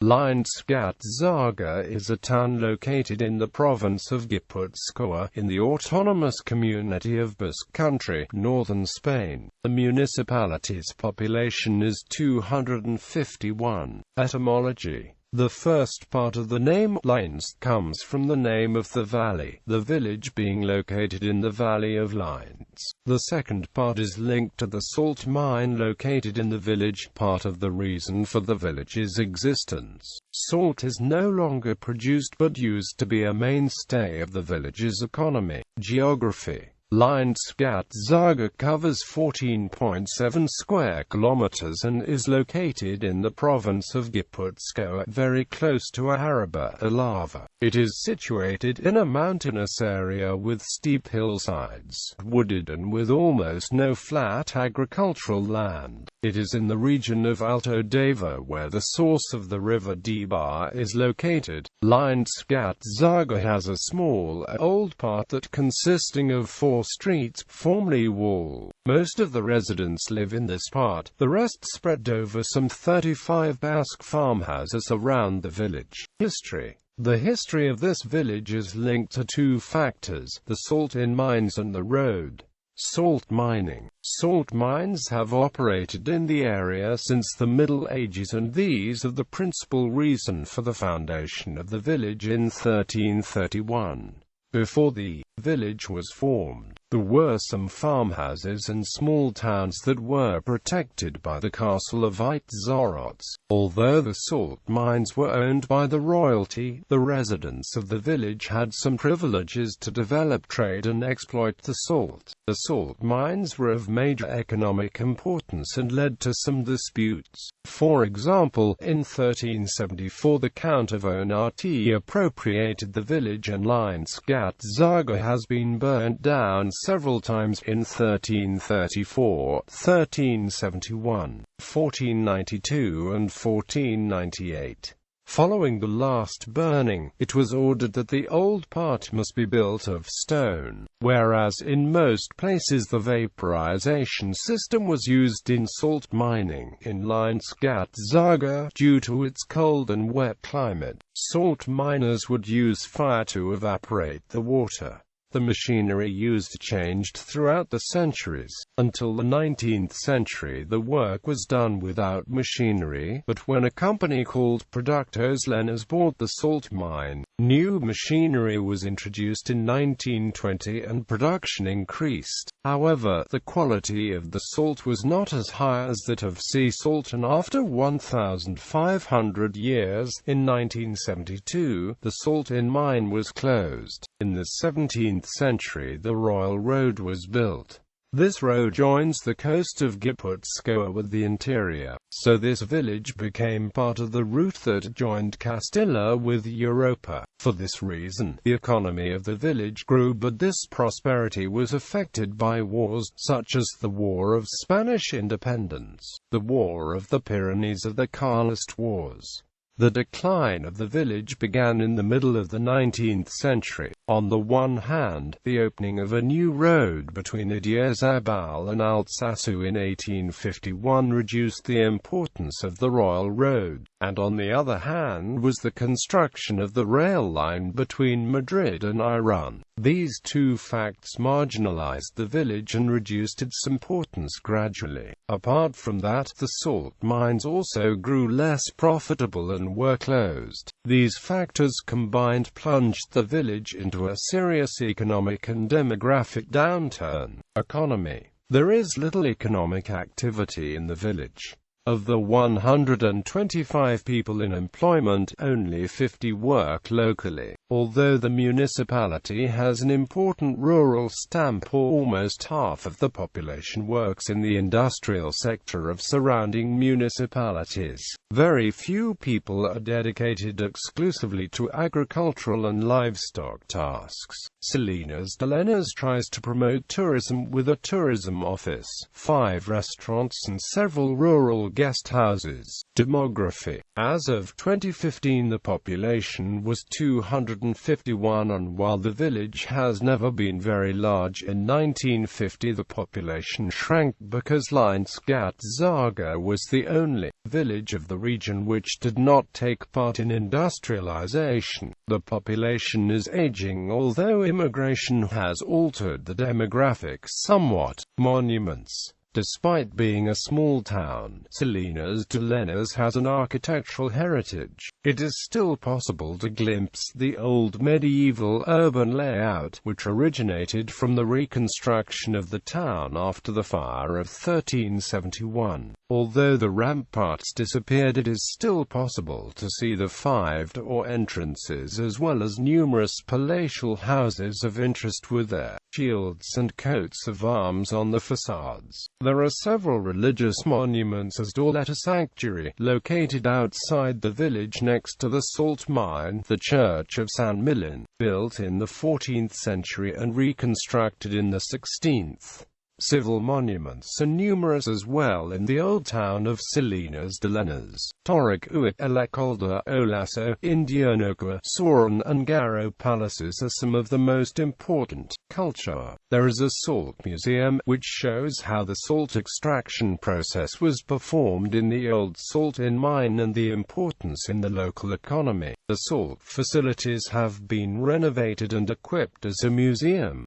Leintz Gatzaga is a town located in the province of Gipuzkoa, in the autonomous community of Basque country, northern Spain. The municipality's population is 251. Etymology. The first part of the name Leintz comes from the name of the valley, the village being located in the valley of Leintz. The second part is linked to the salt mine located in the village, part of the reason for the village's existence. Salt is no longer produced but used to be a mainstay of the village's economy. Geography. Leintz Gatzaga covers 14.7 square kilometers and is located in the province of Gipuzkoa, very close to Araba Alava. It is situated in a mountainous area with steep hillsides, wooded and with almost no flat agricultural land. It is in the region of Alto Deva where the source of the river Deba is located. Leintz Gatzaga has a small, old part that consisting of 4 streets, formerly wall. Most of the residents live in this part, the rest spread over some 35 Basque farmhouses around the village. History. The history of this village is linked to 2 factors, the salt in mines and the road. Salt mining. Salt mines have operated in the area since the Middle Ages, and these are the principal reason for the foundation of the village in 1331. Before the village was formed, there were some farmhouses and small towns that were protected by the castle of Etymology. Although the salt mines were owned by the royalty, the residents of the village had some privileges to develop trade and exploit the salt. The salt mines were of major economic importance and led to some disputes. For example, in 1374 the Count of Onati appropriated the village, and Leintz Gatzaga has been burnt down several times in 1334, 1371, 1492 and 1498. Following the last burning, it was ordered that the old part must be built of stone, whereas in most places the vaporization system was used in salt mining. In Leintz Gatzaga, due to its cold and wet climate, salt miners would use fire to evaporate the water. The machinery used changed throughout the centuries. Until the 19th century the work was done without machinery, but when a company called Productos Lenas bought the salt mine, new machinery was introduced in 1920 and production increased. However, the quality of the salt was not as high as that of sea salt, and after 1,500 years, in 1972, the salt in mine was closed. In the 17th century the Royal Road was built. This road joins the coast of Gipuzkoa with the interior, so this village became part of the route that joined Castilla with Europa. For this reason, the economy of the village grew, but this prosperity was affected by wars, such as the War of Spanish Independence, the War of the Pyrenees, of the Carlist Wars. The decline of the village began in the middle of the 19th century. On the one hand, the opening of a new road between Idiazabal and Alsasu in 1851 reduced the importance of the Royal Road, and on the other hand was the construction of the rail line between Madrid and Iran. These 2 facts marginalized the village and reduced its importance gradually. Apart from that, the salt mines also grew less profitable and were closed. These factors combined plunged the village into a serious economic and demographic downturn. Economy. There is little economic activity in the village. Of the 125 people in employment, only 50 work locally. Although the municipality has an important rural stamp, almost half of the population works in the industrial sector of surrounding municipalities. Very few people are dedicated exclusively to agricultural and livestock tasks. Salinas de Lenas tries to promote tourism with a tourism office, 5 restaurants and several rural guest houses. Demography. As of 2015, the population was 251, and while the village has never been very large, in 1950 the population shrank because Leintz Gatzaga was the only village of the region which did not take part in industrialization. The population is aging, although immigration has altered the demographics somewhat. Monuments. Despite being a small town, Salinas-de-Lena has an architectural heritage. It is still possible to glimpse the old medieval urban layout, which originated from the reconstruction of the town after the fire of 1371. Although the ramparts disappeared, it is still possible to see the 5-door entrances as well as numerous palatial houses of interest with their shields and coats of arms on the facades. There are several religious monuments as well as a sanctuary, located outside the village next to the salt mine. The Church of San Milan, built in the 14th century and reconstructed in the 16th. Civil monuments are numerous as well in the old town of Salinas-de-Lena. Torre Elecolda, Olaso, Indianoqua, Soran and Garo palaces are some of the most important. Culture. There is a salt museum, which shows how the salt extraction process was performed in the old salt mine and the importance in the local economy. The salt facilities have been renovated and equipped as a museum.